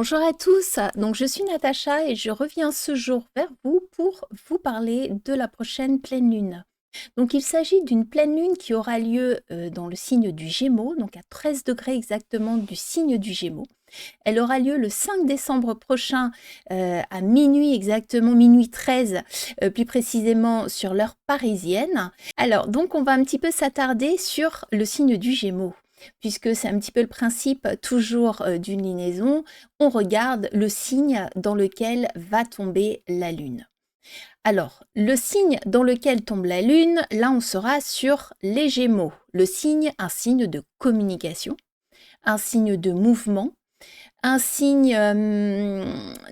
Bonjour à tous, donc je suis Natacha et je reviens ce jour vers vous pour vous parler de la prochaine pleine lune. Donc il s'agit d'une pleine lune qui aura lieu dans le signe du Gémeaux, donc à 13 degrés exactement du signe du Gémeaux. Elle aura lieu le 5 décembre prochain à minuit exactement, minuit 13, plus précisément sur l'heure parisienne. Alors donc on va un petit peu s'attarder sur le signe du Gémeaux, puisque c'est un petit peu le principe toujours d'une lunaison. On regarde le signe dans lequel va tomber la lune. Alors, le signe dans lequel tombe la lune, là on sera sur les Gémeaux. Le signe, un signe de communication, un signe de mouvement, un signe,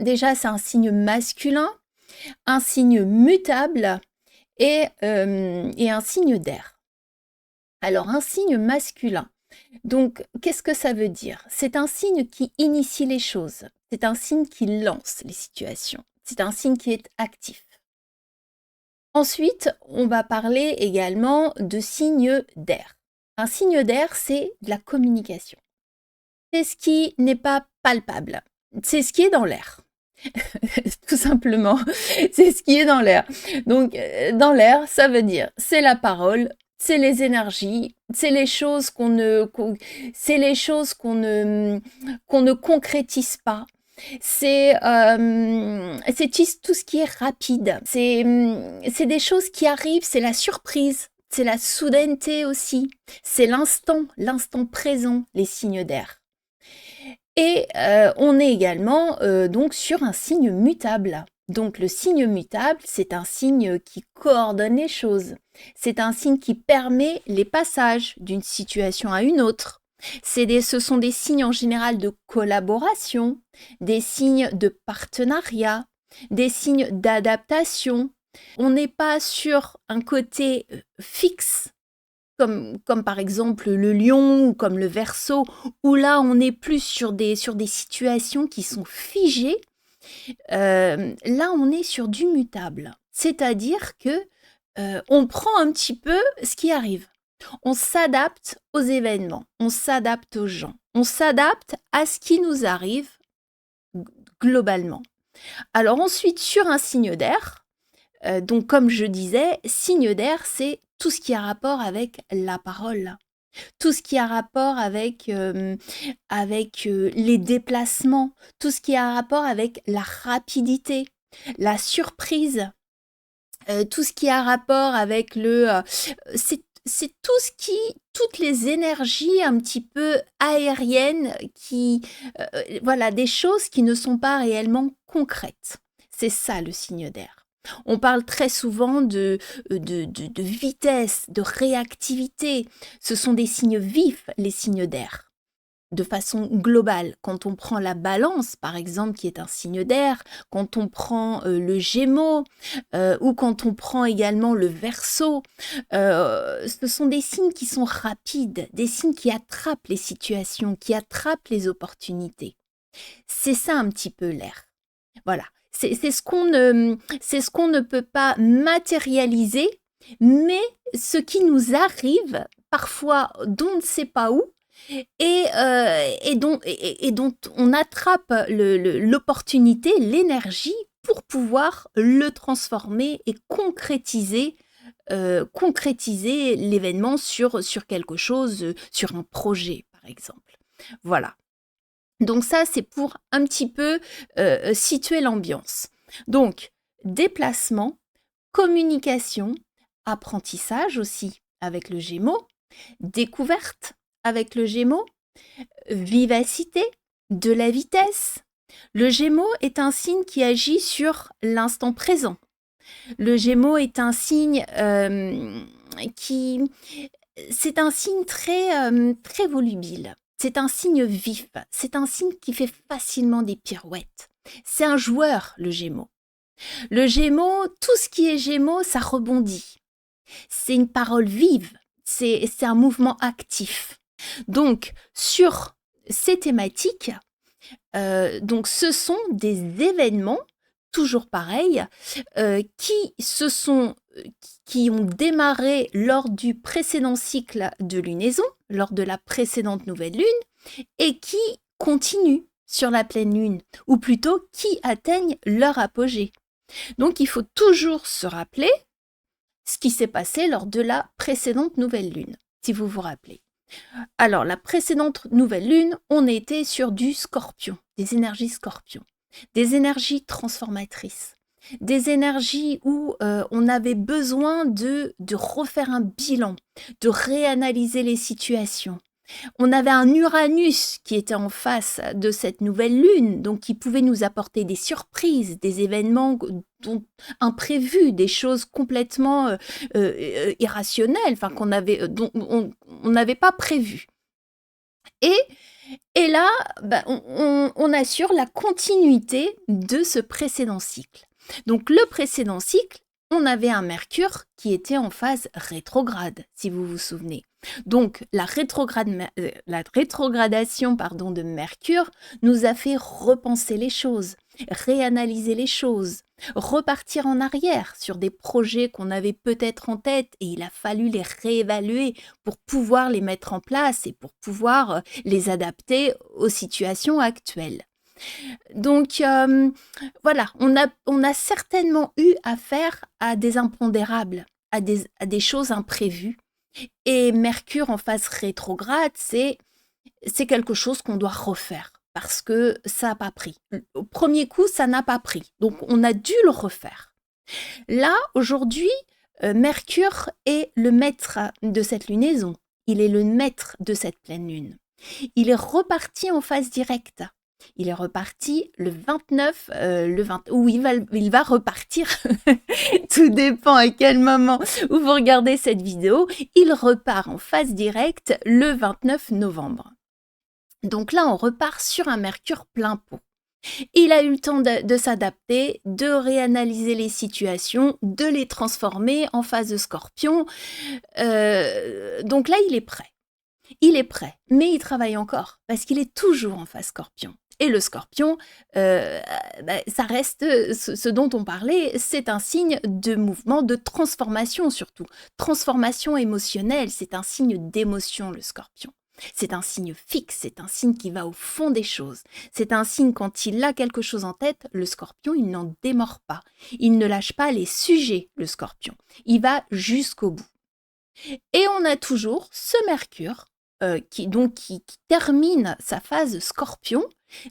déjà c'est un signe masculin, un signe mutable et un signe d'air. Alors, un signe masculin. Donc, qu'est-ce que ça veut dire? C'est un signe qui initie les choses. C'est un signe qui lance les situations. C'est un signe qui est actif. Ensuite, on va parler également de signes d'air. Un signe d'air, c'est de la communication. C'est ce qui n'est pas palpable. C'est ce qui est dans l'air. Tout simplement, c'est ce qui est dans l'air. Donc, dans l'air, ça veut dire, c'est la parole, c'est les énergies, c'est les choses c'est les choses qu'on ne concrétise pas. C'est tout ce qui est rapide. C'est des choses qui arrivent, c'est la surprise, c'est la soudaineté aussi. C'est l'instant présent, les signes d'air. Et on est également donc sur un signe mutable. Donc le signe mutable, c'est un signe qui coordonne les choses. C'est un signe qui permet les passages d'une situation à une autre. Ce sont des signes en général de collaboration, des signes de partenariat, des signes d'adaptation. On n'est pas sur un côté fixe comme par exemple le lion ou comme le verseau, où là on est plus sur des situations qui sont figées. Là on est sur du mutable. C'est-à-dire que on prend un petit peu ce qui arrive. On s'adapte aux événements, on s'adapte aux gens, on s'adapte à ce qui nous arrive globalement. Alors ensuite, sur un signe d'air, donc comme je disais, signe d'air, c'est tout ce qui a rapport avec la parole, tout ce qui a rapport avec les déplacements, tout ce qui a rapport avec la rapidité, la surprise, tout ce qui a rapport avec c'est toutes les énergies un petit peu aériennes voilà, des choses qui ne sont pas réellement concrètes. C'est ça le signe d'air. On parle très souvent de vitesse, de réactivité. Ce sont des signes vifs, les signes d'air. De façon globale, quand on prend la balance, par exemple, qui est un signe d'air, quand on prend le Gémeaux, ou quand on prend également le Verseau, ce sont des signes qui sont rapides, des signes qui attrapent les situations, qui attrapent les opportunités. C'est ça un petit peu l'air. Voilà, c'est ce qu'on ne peut pas matérialiser, mais ce qui nous arrive parfois d'on ne sait pas où, et dont on attrape l'opportunité, l'énergie pour pouvoir le transformer et concrétiser l'événement sur quelque chose, sur un projet par exemple. Voilà. Donc ça, c'est pour un petit peu situer l'ambiance. Donc, déplacement, communication, apprentissage aussi avec le Gémeaux, découverte avec le Gémeaux, vivacité, de la vitesse. Le Gémeaux est un signe qui agit sur l'instant présent. Le Gémeaux est un signe c'est un signe très volubile. C'est un signe vif. C'est un signe qui fait facilement des pirouettes. C'est un joueur, le Gémeaux. Le Gémeaux, tout ce qui est Gémeaux, ça rebondit. C'est une parole vive. C'est un mouvement actif. Donc, sur ces thématiques, donc ce sont des événements, toujours pareils, qui ont démarré lors du précédent cycle de lunaison, lors de la précédente nouvelle lune, et qui continuent. sur la pleine lune, ou plutôt qui atteignent leur apogée. Donc il faut toujours se rappeler ce qui s'est passé lors de la précédente nouvelle lune, si vous vous rappelez. Alors la précédente nouvelle lune, on était sur du scorpion, des énergies scorpions, des énergies transformatrices, des énergies où on avait besoin de refaire un bilan, de réanalyser les situations. On avait un Uranus qui était en face de cette nouvelle lune, donc qui pouvait nous apporter des surprises, des événements imprévus, des choses complètement irrationnelles, enfin dont on n'avait pas prévu. Et là, on assure la continuité de ce précédent cycle. Donc le précédent cycle, on avait un Mercure qui était en phase rétrograde, si vous vous souvenez. Donc la rétrogradation de Mercure nous a fait repenser les choses, réanalyser les choses, repartir en arrière sur des projets qu'on avait peut-être en tête et il a fallu les réévaluer pour pouvoir les mettre en place et pour pouvoir les adapter aux situations actuelles. Donc voilà, on a certainement eu affaire à des impondérables, à des choses imprévues. Et Mercure en phase rétrograde, c'est quelque chose qu'on doit refaire parce que ça n'a pas pris. Au premier coup, ça n'a pas pris. Donc on a dû le refaire. Là, aujourd'hui, Mercure est le maître de cette lunaison. Il est le maître de cette pleine lune. Il est reparti en phase directe. Il est reparti le 29, où il va repartir, tout dépend à quel moment où vous regardez cette vidéo, il repart en phase directe le 29 novembre. Donc là, on repart sur un Mercure plein pot. Il a eu le temps de s'adapter, de réanalyser les situations, de les transformer en phase de Scorpion. Donc là, il est prêt. Il est prêt, mais il travaille encore parce qu'il est toujours en phase Scorpion. Et le Scorpion, ça reste ce dont on parlait, c'est un signe de mouvement, de transformation surtout. Transformation émotionnelle, c'est un signe d'émotion, le Scorpion. C'est un signe fixe, c'est un signe qui va au fond des choses. C'est un signe quand il a quelque chose en tête, le Scorpion, il n'en démord pas. Il ne lâche pas les sujets, le Scorpion. Il va jusqu'au bout. Et on a toujours ce Mercure qui termine sa phase Scorpion,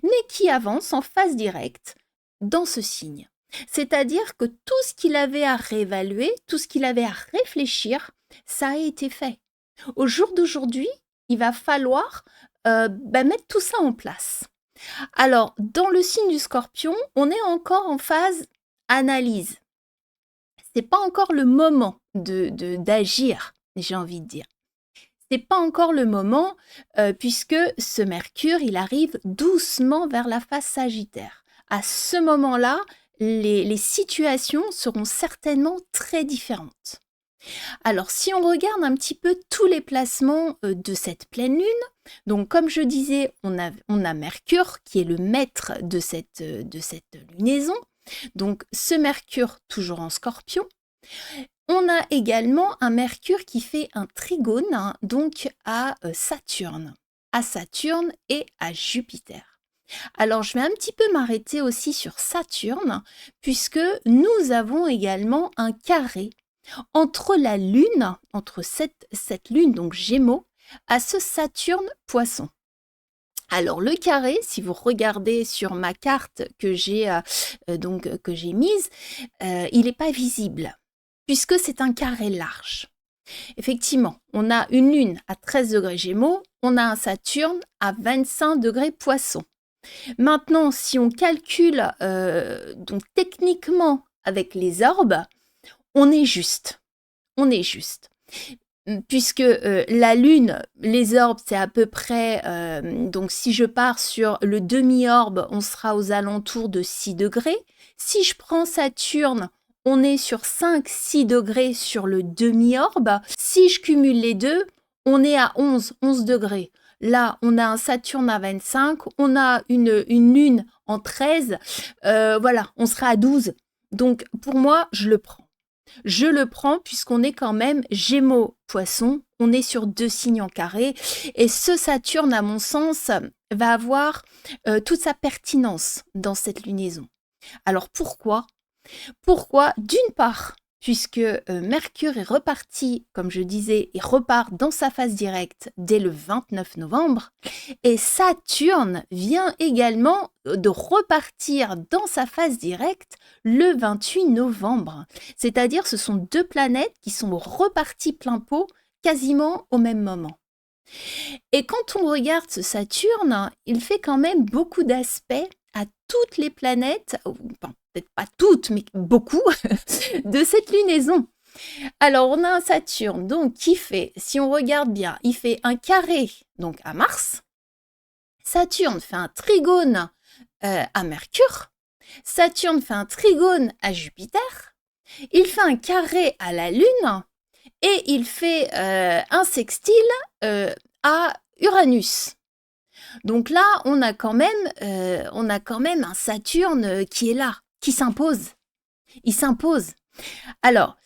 mais qui avance en phase directe dans ce signe. C'est-à-dire que tout ce qu'il avait à réévaluer, tout ce qu'il avait à réfléchir, ça a été fait. Au jour d'aujourd'hui, il va falloir mettre tout ça en place. Alors, dans le signe du Scorpion, on est encore en phase analyse. C'est pas encore le moment d'agir, j'ai envie de dire. C'est pas encore le moment puisque ce Mercure, il arrive doucement vers la phase Sagittaire. À ce moment-là, les situations seront certainement très différentes. Alors, si on regarde un petit peu tous les placements de cette pleine lune, donc comme je disais, on a Mercure qui est le maître de cette lunaison. Donc, ce Mercure toujours en Scorpion. On a également un Mercure qui fait un trigone donc à Saturne et à Jupiter. Alors, je vais un petit peu m'arrêter aussi sur Saturne, puisque nous avons également un carré entre la Lune, entre cette Lune, donc Gémeaux, à ce Saturne Poisson. Alors, le carré, si vous regardez sur ma carte que j'ai mise, il n'est pas visible, puisque c'est un carré large. Effectivement, on a une Lune à 13 degrés Gémeaux, on a un Saturne à 25 degrés Poisson. Maintenant, si on calcule donc techniquement avec les orbes, on est juste. Puisque la Lune, les orbes, c'est à peu près, donc si je pars sur le demi-orbe, on sera aux alentours de 6 degrés. Si je prends Saturne, on est sur 5-6 degrés sur le demi-orbe. Si je cumule les deux, on est à 11 degrés. Là, on a un Saturne à 25, on a une Lune en 13. Voilà, on sera à 12. Donc, pour moi, je le prends. Je le prends puisqu'on est quand même Gémeaux-Poisson. On est sur 2 signes en carré. Et ce Saturne, à mon sens, va avoir toute sa pertinence dans cette lunaison. Alors pourquoi? Pourquoi? D'une part, puisque Mercure est reparti, comme je disais, il repart dans sa phase directe dès le 29 novembre, et Saturne vient également de repartir dans sa phase directe le 28 novembre. C'est-à-dire ce sont deux planètes qui sont reparties plein pot quasiment au même moment. Et quand on regarde ce Saturne, il fait quand même beaucoup d'aspects à toutes les planètes, enfin, peut-être pas toutes, mais beaucoup, de cette lunaison. Alors, on a un Saturne, donc, qui fait, si on regarde bien, il fait un carré, donc, à Mars. Saturne fait un trigone à Mercure. Saturne fait un trigone à Jupiter. Il fait un carré à la Lune. Et il fait un sextile à Uranus. Donc là, on a quand même un Saturne qui est là, qui s'impose. Il s'impose. Alors,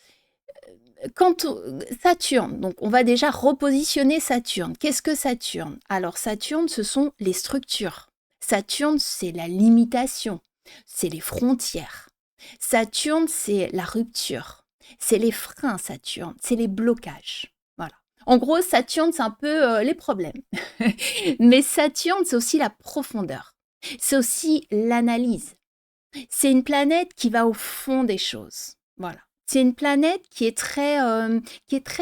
Saturne, donc on va déjà repositionner Saturne. Qu'est-ce que Saturne? Alors Saturne, ce sont les structures. Saturne, c'est la limitation, c'est les frontières. Saturne, c'est la rupture, c'est les freins Saturne, c'est les blocages. Voilà. En gros, Saturne, c'est un peu les problèmes. Mais Saturne, c'est aussi la profondeur. C'est aussi l'analyse. C'est une planète qui va au fond des choses. Voilà. C'est une planète qui est très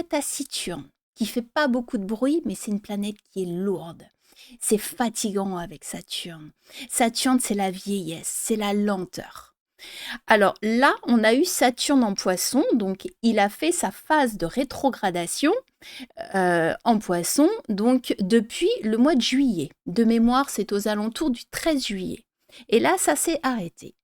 taciturne, qui fait pas beaucoup de bruit, mais c'est une planète qui est lourde. C'est fatigant avec Saturne. Saturne, c'est la vieillesse, c'est la lenteur. Alors là, on a eu Saturne en Poisson, donc il a fait sa phase de rétrogradation en Poisson, donc depuis le mois de juillet. De mémoire, c'est aux alentours du 13 juillet. Et là, ça s'est arrêté.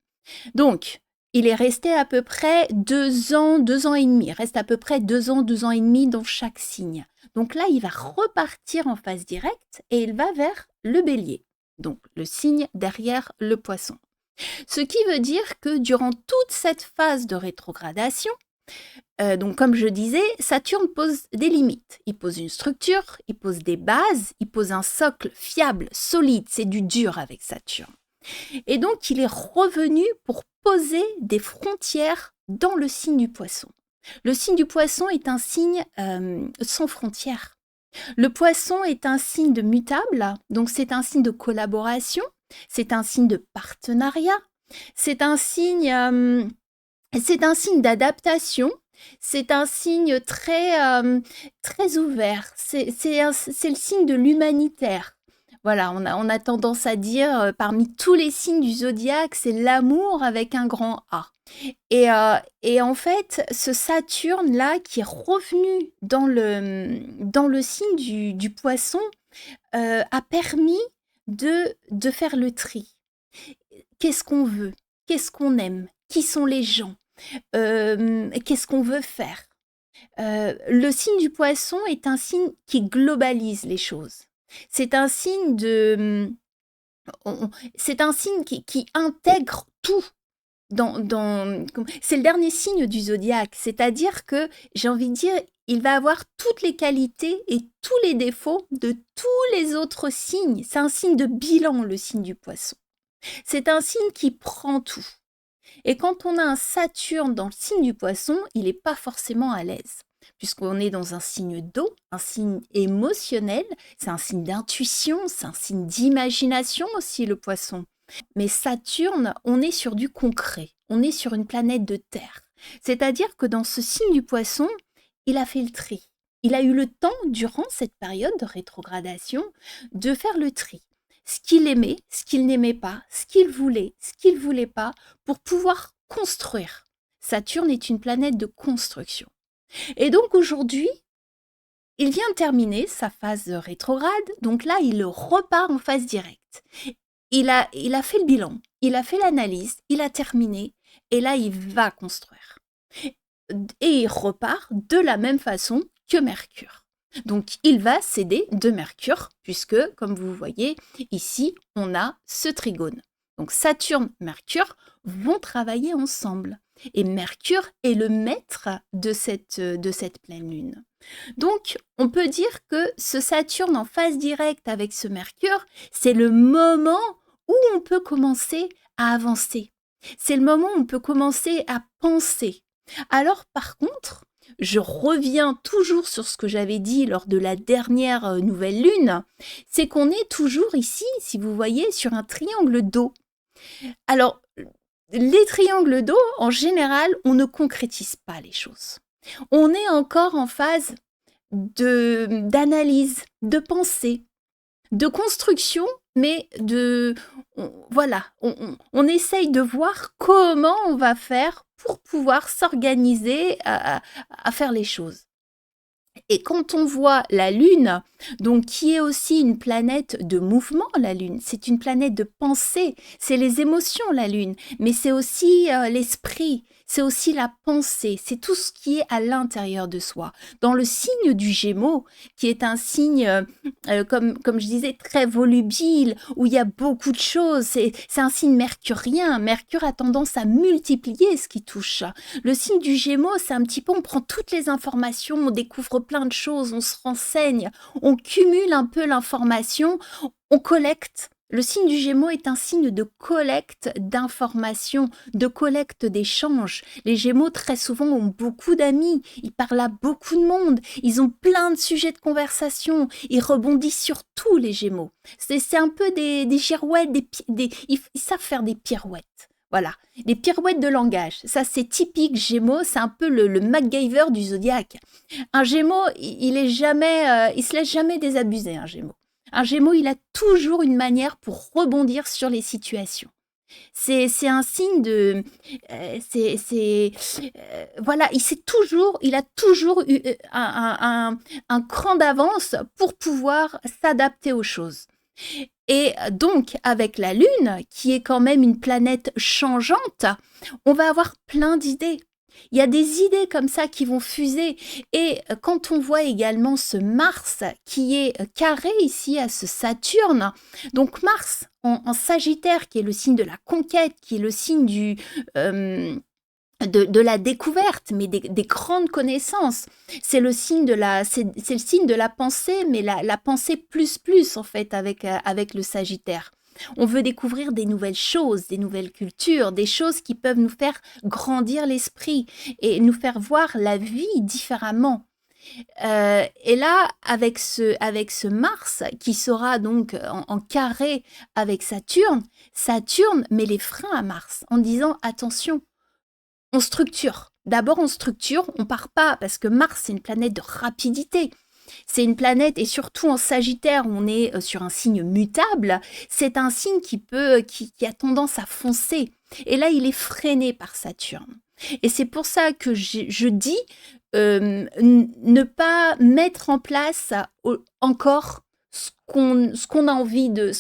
Donc, il est resté à peu près 2 ans, 2 ans et demi. Il reste à peu près 2 ans, 2 ans et demi dans chaque signe. Donc là, il va repartir en phase directe et il va vers le Bélier, donc le signe derrière le Poisson. Ce qui veut dire que durant toute cette phase de rétrogradation, donc comme je disais, Saturne pose des limites. Il pose une structure, il pose des bases, il pose un socle fiable, solide. C'est du dur avec Saturne. Et donc, il est revenu pour poser des frontières dans le signe du Poisson. Le signe du Poisson est un signe sans frontières. Le Poisson est un signe de mutable, donc c'est un signe de collaboration, c'est un signe de partenariat, c'est un signe d'adaptation, c'est un signe très ouvert, c'est le signe de l'humanitaire. Voilà, on a tendance à dire, parmi tous les signes du zodiaque, c'est l'amour avec un grand A. Et en fait, ce Saturne-là, qui est revenu dans le signe du Poisson, a permis de faire le tri. Qu'est-ce qu'on veut? Qu'est-ce qu'on aime? Qui sont les gens? Qu'est-ce qu'on veut faire? Le signe du Poisson est un signe qui globalise les choses. C'est un signe c'est un signe qui intègre tout. C'est le dernier signe du zodiaque, c'est-à-dire que, j'ai envie de dire, il va avoir toutes les qualités et tous les défauts de tous les autres signes. C'est un signe de bilan, le signe du Poisson. C'est un signe qui prend tout. Et quand on a un Saturne dans le signe du Poisson, il n'est pas forcément à l'aise, puisqu'on est dans un signe d'eau, un signe émotionnel, c'est un signe d'intuition, c'est un signe d'imagination aussi, le Poisson. Mais Saturne, on est sur du concret, on est sur une planète de terre. C'est-à-dire que dans ce signe du Poisson, il a fait le tri. Il a eu le temps, durant cette période de rétrogradation, de faire le tri. Ce qu'il aimait, ce qu'il n'aimait pas, ce qu'il voulait pas, pour pouvoir construire. Saturne est une planète de construction. Et donc aujourd'hui, il vient de terminer sa phase rétrograde, donc là, il repart en phase directe. Il a fait le bilan, il a fait l'analyse, il a terminé, et là, il va construire. Et il repart de la même façon que Mercure. Donc, il va céder de Mercure, puisque, comme vous voyez, ici, on a ce trigone. Donc, Saturne, Mercure vont travailler ensemble. Et Mercure est le maître de cette pleine lune. Donc, on peut dire que ce Saturne en phase directe avec ce Mercure, c'est le moment où on peut commencer à avancer. C'est le moment où on peut commencer à penser. Alors, par contre, je reviens toujours sur ce que j'avais dit lors de la dernière nouvelle lune, c'est qu'on est toujours ici, si vous voyez, sur un triangle d'eau. Alors, les triangles d'eau, en général, on ne concrétise pas les choses. On est encore en phase d'analyse, de pensée, de construction, mais voilà, on essaye de voir comment on va faire pour pouvoir s'organiser à faire les choses. Et quand on voit la Lune, donc qui est aussi une planète de mouvement, la Lune, c'est une planète de pensée, c'est les émotions, la Lune, mais c'est aussi l'esprit, c'est aussi la pensée, c'est tout ce qui est à l'intérieur de soi. Dans le signe du Gémeaux, qui est un signe, comme je disais, très volubile, où il y a beaucoup de choses, c'est un signe mercurien. Mercure a tendance à multiplier ce qui touche. Le signe du Gémeaux, c'est un petit peu, on prend toutes les informations, on découvre plein de choses, on se renseigne, on cumule un peu l'information, on collecte. Le signe du Gémeaux est un signe de collecte d'informations, de collecte d'échanges. Les Gémeaux, très souvent, ont beaucoup d'amis, ils parlent à beaucoup de monde, ils ont plein de sujets de conversation, ils rebondissent sur tout, les Gémeaux. C'est un peu des girouettes, ils savent faire des pirouettes. Voilà, les pirouettes de langage. Ça, c'est typique Gémeaux, c'est un peu le MacGyver du zodiaque. Un Gémeaux, il se laisse jamais désabuser, un Gémeaux. Un Gémeaux, il a toujours une manière pour rebondir sur les situations. C'est un signe de... voilà, il a toujours eu un cran d'avance pour pouvoir s'adapter aux choses. Et donc, avec la Lune, qui est quand même une planète changeante, on va avoir plein d'idées. Il y a des idées comme ça qui vont fuser. Et quand on voit également ce Mars qui est carré ici à ce Saturne, donc Mars en Sagittaire, qui est le signe de la conquête, qui est le signe de la découverte, mais des grandes connaissances. C'est le signe de c'est le signe de la pensée, mais la pensée plus en fait avec le Sagittaire. On veut découvrir des nouvelles choses, des nouvelles cultures, des choses qui peuvent nous faire grandir l'esprit et nous faire voir la vie différemment. Et là, avec ce Mars qui sera donc en carré avec Saturne met les freins à Mars en disant attention, on structure. D'abord, on structure, on part pas parce que Mars, c'est une planète de rapidité. C'est une planète, et surtout en Sagittaire, où on est sur un signe mutable, c'est un signe qui a tendance à foncer. Et là, il est freiné par Saturne. Et c'est pour ça que je dis ne pas mettre en place encore ce qu'on a envie de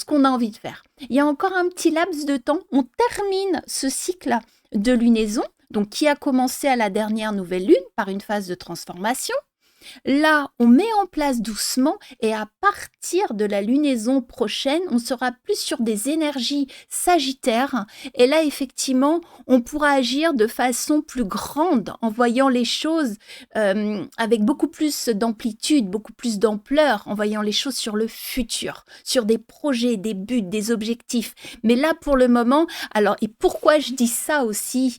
faire. Il y a encore un petit laps de temps, on termine ce cycle de lunaison, donc qui a commencé à la dernière nouvelle lune par une phase de transformation. Là, on met en place doucement et à partir de la lunaison prochaine, on sera plus sur des énergies sagittaires. Et là, effectivement, on pourra agir de façon plus grande en voyant les choses avec beaucoup plus d'amplitude, beaucoup plus d'ampleur, en voyant les choses sur le futur, sur des projets, des buts, des objectifs. Mais là, pour le moment, alors, et pourquoi je dis ça aussi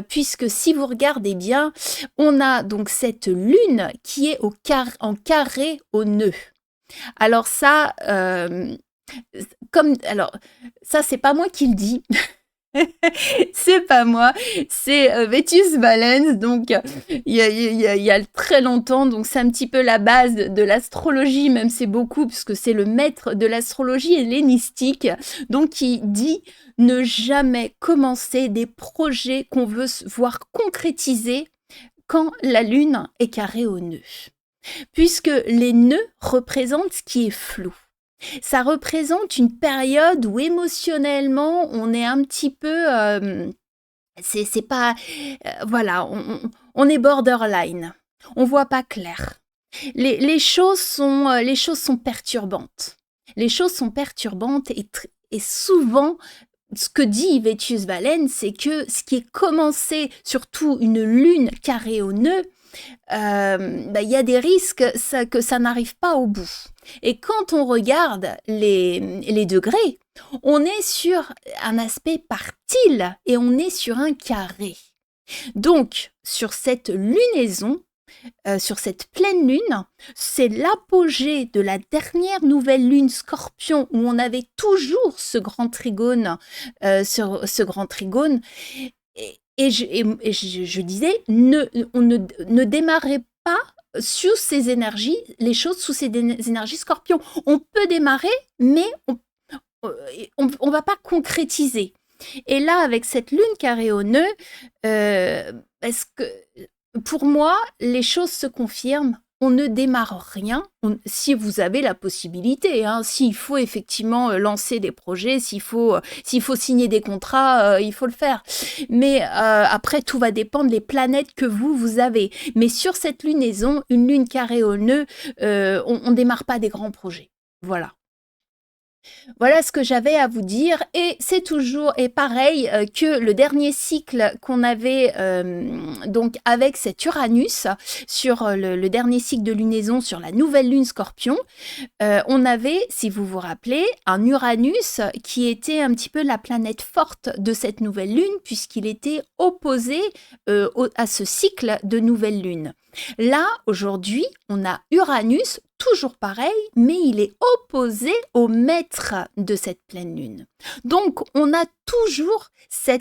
puisque si vous regardez bien, on a donc cette lune qui est en carré au nœud. Alors ça, ça c'est pas moi qui le dis. C'est pas moi, c'est Vétus Valens, donc il y a très longtemps, donc c'est un petit peu la base de l'astrologie, même c'est beaucoup, puisque c'est le maître de l'astrologie hellénistique, donc qui dit ne jamais commencer des projets qu'on veut voir concrétisés quand la lune est carrée au nœud. Puisque les nœuds représentent ce qui est flou. Ça représente une période où émotionnellement, on est un petit peu... c'est pas... voilà, on est borderline. On voit pas clair. Les choses sont perturbantes. Les choses sont perturbantes et souvent ce que dit Vettius Valens, c'est que ce qui est commencé, surtout une lune carrée au nœud, il y a des risques que ça n'arrive pas au bout. Et quand on regarde les degrés, on est sur un aspect partile et on est sur un carré. Donc, sur cette lunaison, sur cette pleine lune, c'est l'apogée de la dernière nouvelle lune Scorpion où on avait toujours ce grand trigone, ce grand trigone. Et je disais, on ne démarrait pas sous ces énergies, les choses sous ces énergies Scorpion. On peut démarrer, mais on va pas concrétiser. Et là, avec cette lune carrée au nœud, parce que pour moi, les choses se confirment. On ne démarre rien si vous avez la possibilité. S'il faut effectivement lancer des projets, s'il faut signer des contrats, il faut le faire. Mais après, tout va dépendre des planètes que vous avez. Mais sur cette lunaison, une lune carrée au nœud, on ne démarre pas des grands projets. Voilà. Voilà ce que j'avais à vous dire et c'est toujours et pareil que le dernier cycle qu'on avait donc avec cet Uranus sur le dernier cycle de lunaison sur la nouvelle lune Scorpion, on avait, si vous vous rappelez, un Uranus qui était un petit peu la planète forte de cette nouvelle lune puisqu'il était opposé à ce cycle de nouvelle lune. Là, aujourd'hui, on a Uranus, toujours pareil, mais il est opposé au maître de cette pleine lune. Donc, on a toujours ces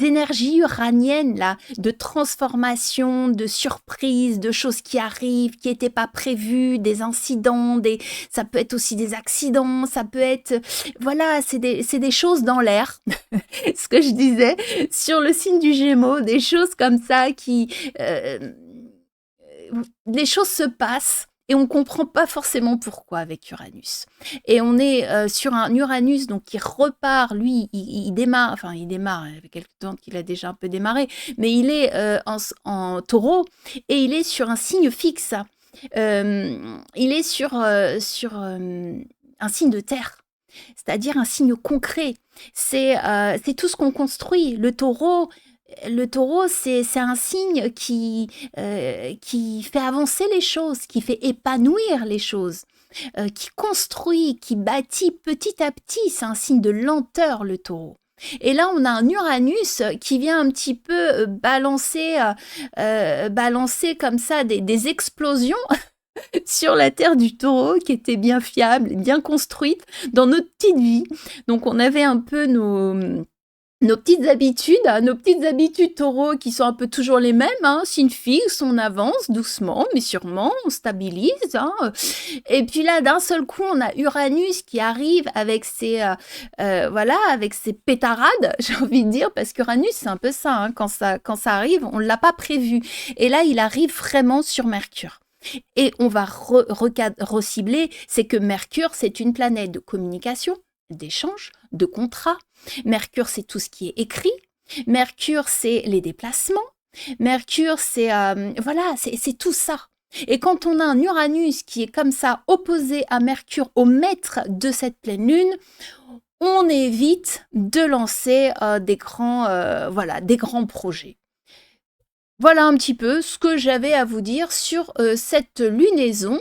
énergies uraniennes-là, de transformation, de surprise, de choses qui arrivent, qui n'étaient pas prévues, des incidents, ça peut être aussi des accidents, ça peut être... Voilà, c'est des choses dans l'air, ce que je disais, sur le signe du Gémeaux, des choses comme ça qui... les choses se passent et on ne comprend pas forcément pourquoi avec Uranus. Et on est sur un Uranus donc qui repart, lui, il démarre, enfin il démarre, il y avait quelques temps qu'il a déjà un peu démarré, mais il est en taureau et il est sur un signe fixe. Il est sur un signe de terre, c'est-à-dire un signe concret. C'est tout ce qu'on construit. Le taureau, c'est un signe qui fait avancer les choses, qui fait épanouir les choses, qui construit, qui bâtit petit à petit. C'est un signe de lenteur, le taureau. Et là, on a un Uranus qui vient un petit peu balancer comme ça des explosions sur la terre du taureau qui était bien fiable, bien construite dans notre petite vie. Donc, on avait un peu nos petites habitudes taureaux qui sont un peu toujours les mêmes, signe fixe, on avance doucement mais sûrement, on stabilise. Et puis là, d'un seul coup, on a Uranus qui arrive avec ses pétarades, j'ai envie de dire, parce qu'Uranus, c'est un peu ça, quand ça arrive, on ne l'a pas prévu. Et là, il arrive vraiment sur Mercure. Et on va recibler, c'est que Mercure, c'est une planète de communication, d'échange, de contrat. Mercure, c'est tout ce qui est écrit. Mercure, c'est les déplacements. Mercure, c'est tout ça. Et quand on a un Uranus qui est comme ça, opposé à Mercure, au maître de cette pleine lune, on évite de lancer des grands projets. Voilà un petit peu ce que j'avais à vous dire sur cette lunaison.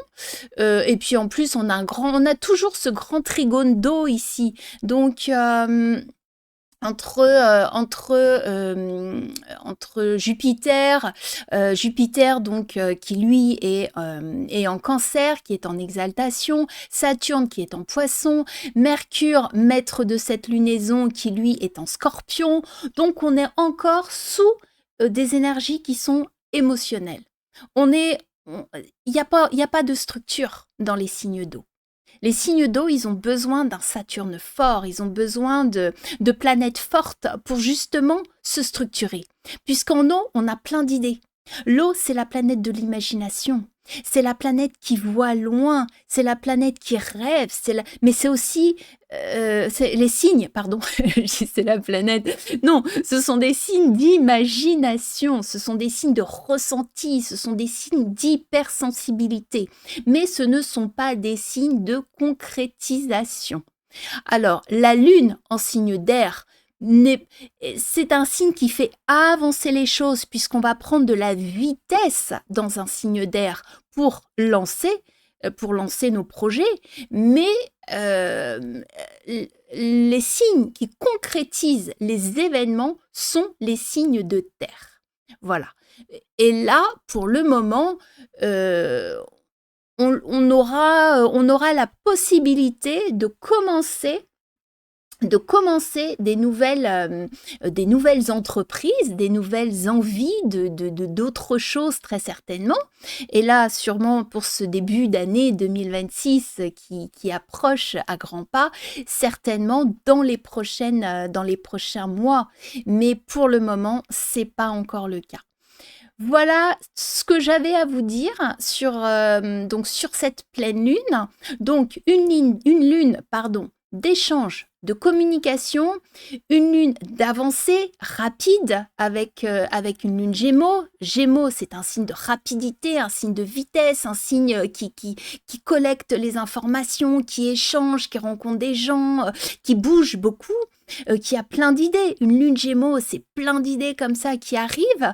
Et puis en plus, on a toujours ce grand trigone d'eau ici. Donc entre Jupiter, donc qui lui est en Cancer, qui est en exaltation, Saturne qui est en Poisson, Mercure, maître de cette lunaison, qui lui est en Scorpion. Donc on est encore sous des énergies qui sont émotionnelles. Il n'y a pas de structure dans les signes d'eau. Les signes d'eau, ils ont besoin d'un Saturne fort, ils ont besoin de planètes fortes pour justement se structurer. Puisqu'en eau, on a plein d'idées. L'eau, c'est la planète de l'imagination. C'est la planète qui voit loin, c'est la planète qui rêve, mais c'est aussi les signes, pardon, c'est la planète. Non, ce sont des signes d'imagination, ce sont des signes de ressenti, ce sont des signes d'hypersensibilité, mais ce ne sont pas des signes de concrétisation. Alors, la Lune en signe d'air, c'est un signe qui fait avancer les choses puisqu'on va prendre de la vitesse dans un signe d'air pour lancer nos projets, mais les signes qui concrétisent les événements sont les signes de terre. Voilà. Et là, pour le moment, on aura la possibilité de commencer des nouvelles entreprises, des nouvelles envies d'autres choses très certainement. Et là, sûrement pour ce début d'année 2026 qui approche à grands pas, certainement dans les prochains mois. Mais pour le moment, c'est pas encore le cas. Voilà ce que j'avais à vous dire sur cette pleine lune. Donc une lune, pardon, d'échange, de communication, une lune d'avancée rapide avec une lune Gémeaux. Gémeaux, c'est un signe de rapidité, un signe de vitesse, un signe qui collecte les informations, qui échange, qui rencontre des gens, qui bouge beaucoup. Qui a plein d'idées. Une lune Gémeaux, c'est plein d'idées comme ça qui arrivent,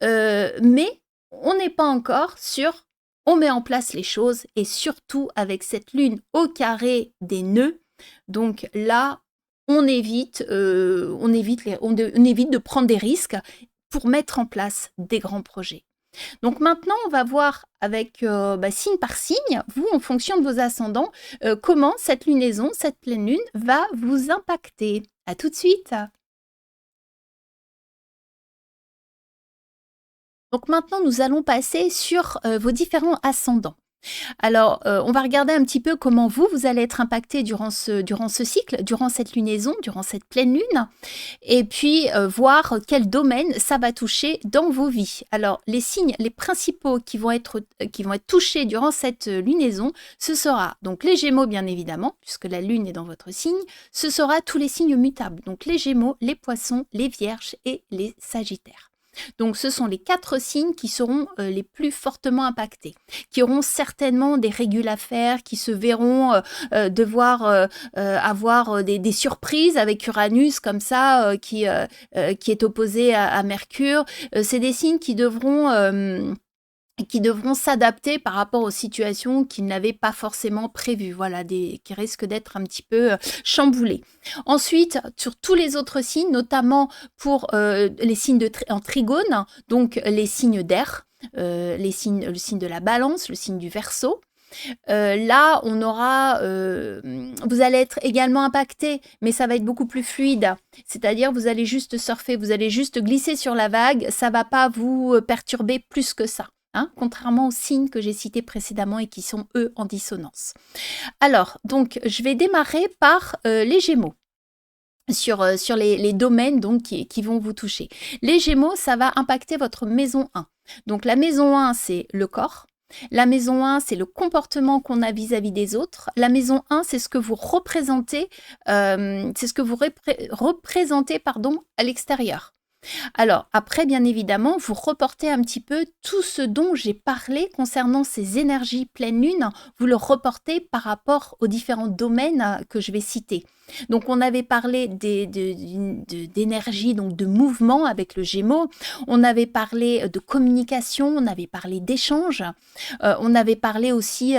mais on n'est pas encore sur on met en place les choses et surtout avec cette lune au carré des nœuds. Donc là, on évite de prendre des risques pour mettre en place des grands projets. Donc maintenant, on va voir avec signe par signe, vous, en fonction de vos ascendants, comment cette lunaison, cette pleine lune, va vous impacter. À tout de suite. Donc maintenant, nous allons passer sur vos différents ascendants. Alors, on va regarder un petit peu comment vous allez être impacté durant ce cycle, durant cette lunaison, durant cette pleine lune, et puis voir quel domaine ça va toucher dans vos vies. Alors, les signes, les principaux qui vont être touchés durant cette lunaison, ce sera donc les Gémeaux, bien évidemment, puisque la lune est dans votre signe, ce sera tous les signes mutables, donc les Gémeaux, les Poissons, les Vierges et les Sagittaires. Donc ce sont les 4 signes qui seront les plus fortement impactés, qui auront certainement des régules à faire, qui se verront devoir avoir des surprises avec Uranus comme ça, qui est opposé à Mercure. C'est des signes qui devront s'adapter par rapport aux situations qu'ils n'avaient pas forcément prévues, voilà, qui risquent d'être un petit peu chamboulées. Ensuite, sur tous les autres signes, notamment pour les signes en trigone, donc les signes d'air, le signe de la Balance, le signe du Verseau. Là, vous allez être également impacté, mais ça va être beaucoup plus fluide. C'est-à-dire, vous allez juste surfer, vous allez juste glisser sur la vague, ça ne va pas vous perturber plus que ça. Contrairement aux signes que j'ai cités précédemment et qui sont, eux, en dissonance. Alors, donc, je vais démarrer par les Gémeaux, sur les domaines donc, qui vont vous toucher. Les Gémeaux, ça va impacter votre maison 1. Donc, la maison 1, c'est le corps. La maison 1, c'est le comportement qu'on a vis-à-vis des autres. La maison 1, c'est ce que vous représentez, à l'extérieur. Alors, après, bien évidemment, vous reportez un petit peu tout ce dont j'ai parlé concernant ces énergies pleine lune, vous le reportez par rapport aux différents domaines que je vais citer. Donc, on avait parlé d'énergie, donc de mouvement avec le Gémeaux, on avait parlé de communication, on avait parlé d'échange, on avait parlé aussi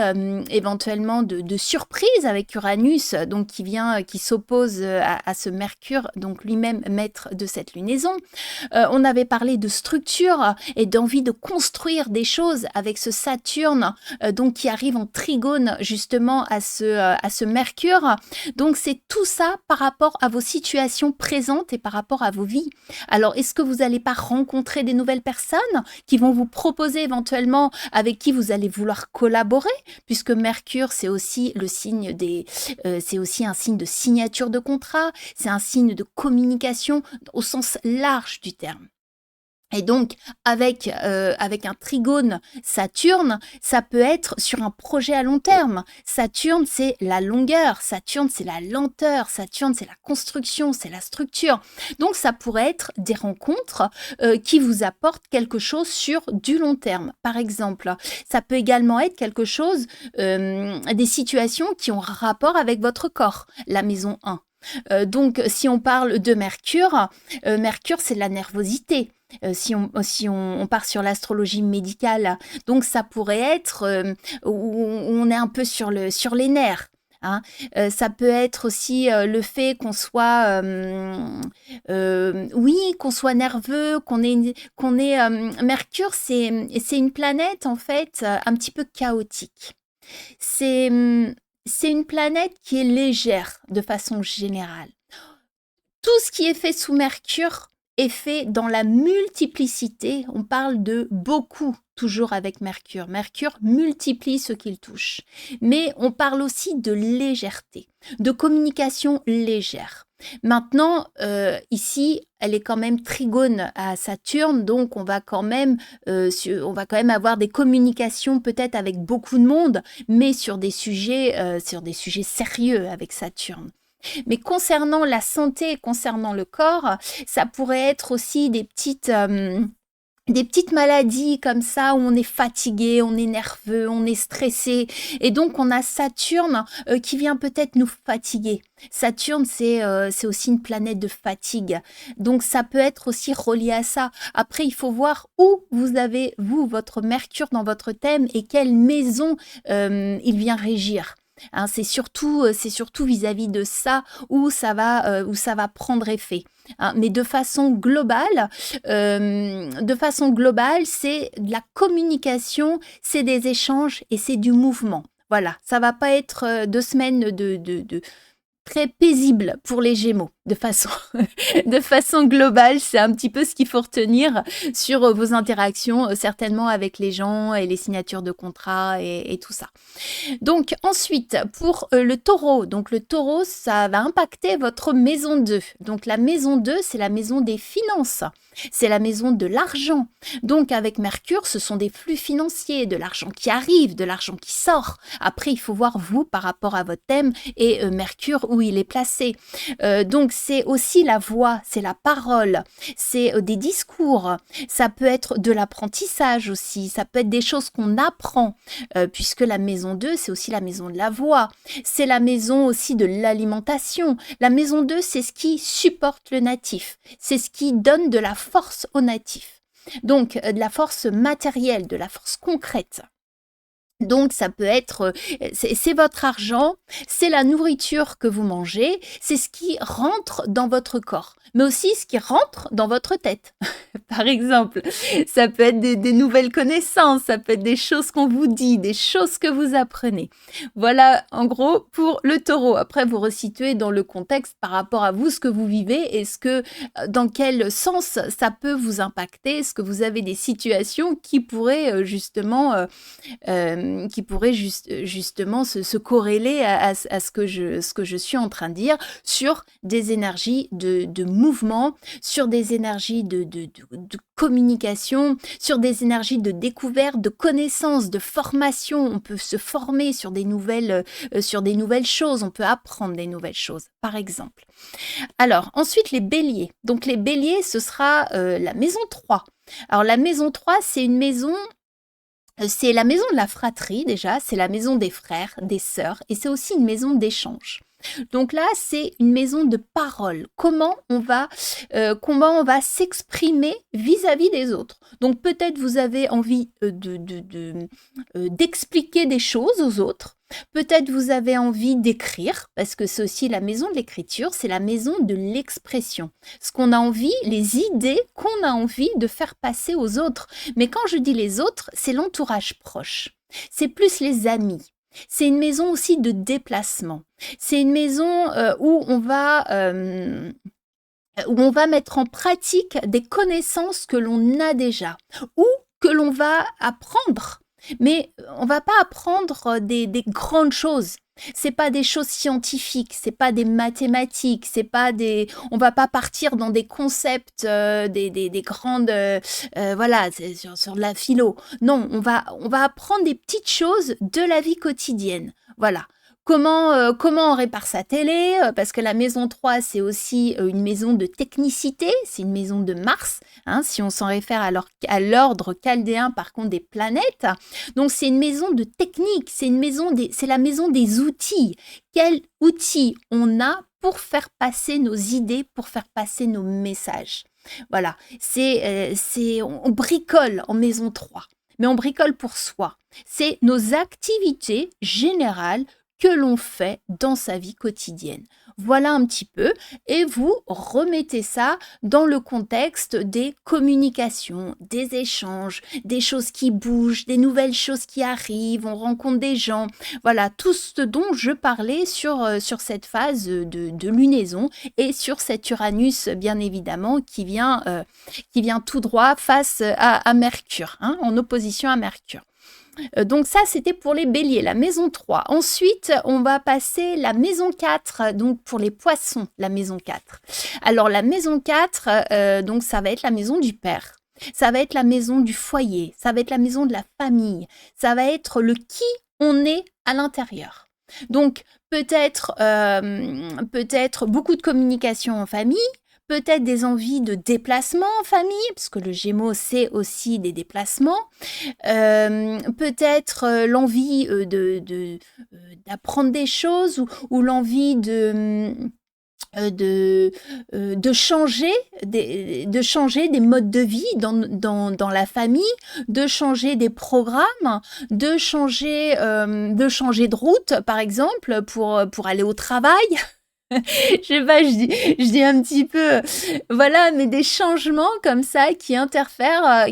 éventuellement de surprise avec Uranus, donc qui s'oppose à ce Mercure, donc lui-même maître de cette lunaison. On avait parlé de structure et d'envie de construire des choses avec ce Saturne, donc qui arrive en trigone justement à ce Mercure. Donc c'est tout ça par rapport à vos situations présentes et par rapport à vos vies. Alors est-ce que vous n'allez pas rencontrer des nouvelles personnes qui vont vous proposer éventuellement avec qui vous allez vouloir collaborer, puisque Mercure c'est aussi un signe de signature de contrat, c'est un signe de communication au sens large du terme. Et donc, avec un trigone Saturne, ça peut être sur un projet à long terme. Saturne, c'est la longueur, Saturne, c'est la lenteur, Saturne, c'est la construction, c'est la structure. Donc, ça pourrait être des rencontres qui vous apportent quelque chose sur du long terme. Par exemple, ça peut également être quelque chose, des situations qui ont rapport avec votre corps, la maison 1. Donc, si on parle de Mercure, Mercure, c'est la nervosité. Si on part sur l'astrologie médicale, donc ça pourrait être où on est un peu sur les nerfs. Hein. Ça peut être aussi le fait qu'on soit, oui, qu'on soit nerveux, Mercure, c'est une planète en fait un petit peu chaotique. C'est, c'est une planète qui est légère de façon générale. Tout ce qui est fait sous Mercure est fait dans la multiplicité. On parle de beaucoup, toujours avec Mercure. Mercure multiplie ce qu'il touche. Mais on parle aussi de légèreté, de communication légère. Maintenant, ici, elle est quand même trigone à Saturne, donc on va quand même avoir des communications peut-être avec beaucoup de monde, mais sur des sujets sérieux avec Saturne. Mais concernant la santé, concernant le corps, ça pourrait être aussi des petites maladies comme ça où on est fatigué, on est nerveux, on est stressé. Et donc, on a Saturne qui vient peut-être nous fatiguer. Saturne, c'est aussi une planète de fatigue. Donc, ça peut être aussi relié à ça. Après, il faut voir où vous avez, vous, votre Mercure dans votre thème et quelle maison il vient régir. Hein, c'est surtout vis-à-vis de ça où ça va prendre effet. Hein, mais de façon globale, c'est de la communication, c'est des échanges et c'est du mouvement. Voilà, ça va pas être 2 semaines de très paisible pour les Gémeaux. De façon globale, c'est un petit peu ce qu'il faut retenir sur vos interactions, certainement avec les gens et les signatures de contrats et tout ça. Donc ensuite, pour le taureau, ça va impacter votre maison 2. Donc la maison 2, c'est la maison des finances, c'est la maison de l'argent. Donc avec Mercure, ce sont des flux financiers, de l'argent qui arrive, de l'argent qui sort. Après, il faut voir vous par rapport à votre thème et Mercure où il est placé. Donc c'est aussi la voix, c'est la parole, c'est des discours, ça peut être de l'apprentissage aussi, ça peut être des choses qu'on apprend, puisque la maison 2, c'est aussi la maison de la voix, c'est la maison aussi de l'alimentation. La maison 2, c'est ce qui supporte le natif, c'est ce qui donne de la force au natif. Donc, de la force matérielle, de la force concrète. Donc, ça peut être, c'est votre argent, c'est la nourriture que vous mangez, c'est ce qui rentre dans votre corps, mais aussi ce qui rentre dans votre tête. Par exemple, ça peut être des nouvelles connaissances, ça peut être des choses qu'on vous dit, des choses que vous apprenez. Voilà, en gros, pour le taureau. Après, vous resituez dans le contexte par rapport à vous, ce que vous vivez et dans quel sens ça peut vous impacter. Est-ce que vous avez des situations qui pourraient justement se corréler à ce que je suis en train de dire sur des énergies de mouvement, sur des énergies de communication, sur des énergies de découverte, de connaissance, de formation. On peut se former sur des nouvelles choses, on peut apprendre des nouvelles choses, par exemple. Alors, ensuite, les béliers. Donc, les béliers, ce sera la maison 3. Alors, la maison 3, c'est la maison de la fratrie déjà, c'est la maison des frères, des sœurs, et c'est aussi une maison d'échange. Donc là, c'est une maison de parole. Comment on va s'exprimer vis-à-vis des autres. Donc peut-être vous avez envie d'expliquer des choses aux autres. Peut-être vous avez envie d'écrire, parce que c'est aussi la maison de l'écriture, c'est la maison de l'expression. Ce qu'on a envie, les idées qu'on a envie de faire passer aux autres. Mais quand je dis les autres, c'est l'entourage proche. C'est plus les amis. C'est une maison aussi de déplacement. C'est une maison où on va mettre en pratique des connaissances que l'on a déjà ou que l'on va apprendre Mais on va pas apprendre des grandes choses. C'est pas des choses scientifiques, c'est pas des mathématiques, c'est pas des. On va pas partir dans des concepts, des grandes, voilà, c'est sur de la philo. Non, on va apprendre des petites choses de la vie quotidienne. Voilà. Comment on répare sa télé, parce que la maison 3, c'est aussi une maison de technicité, c'est une maison de Mars, hein, si on s'en réfère à l'ordre chaldéen, par contre, des planètes. Donc, c'est une maison de technique, c'est la maison des outils. Quels outils on a pour faire passer nos idées, pour faire passer nos messages? Voilà, on bricole en maison 3, mais on bricole pour soi. C'est nos activités générales que l'on fait dans sa vie quotidienne. Voilà un petit peu, et vous remettez ça dans le contexte des communications, des échanges, des choses qui bougent, des nouvelles choses qui arrivent, on rencontre des gens. Voilà, tout ce dont je parlais sur cette phase de lunaison et sur cet Uranus, bien évidemment, qui vient tout droit face à Mercure, hein, en opposition à Mercure. Donc ça, c'était pour les béliers, la maison 3. Ensuite, on va passer la maison 4, donc pour les poissons, la maison 4. Alors la maison 4, donc ça va être la maison du père. Ça va être la maison du foyer, ça va être la maison de la famille, ça va être le qui on est à l'intérieur. Donc peut-être beaucoup de communication en famille, peut-être des envies de déplacement en famille, parce que le Gémeaux, c'est aussi des déplacements. Peut-être l'envie d'apprendre des choses ou l'envie de changer des modes de vie dans la famille, de changer des programmes, de changer de route, par exemple, pour aller au travail. Je sais pas, je dis un petit peu, voilà, mais des changements comme ça qui interfèrent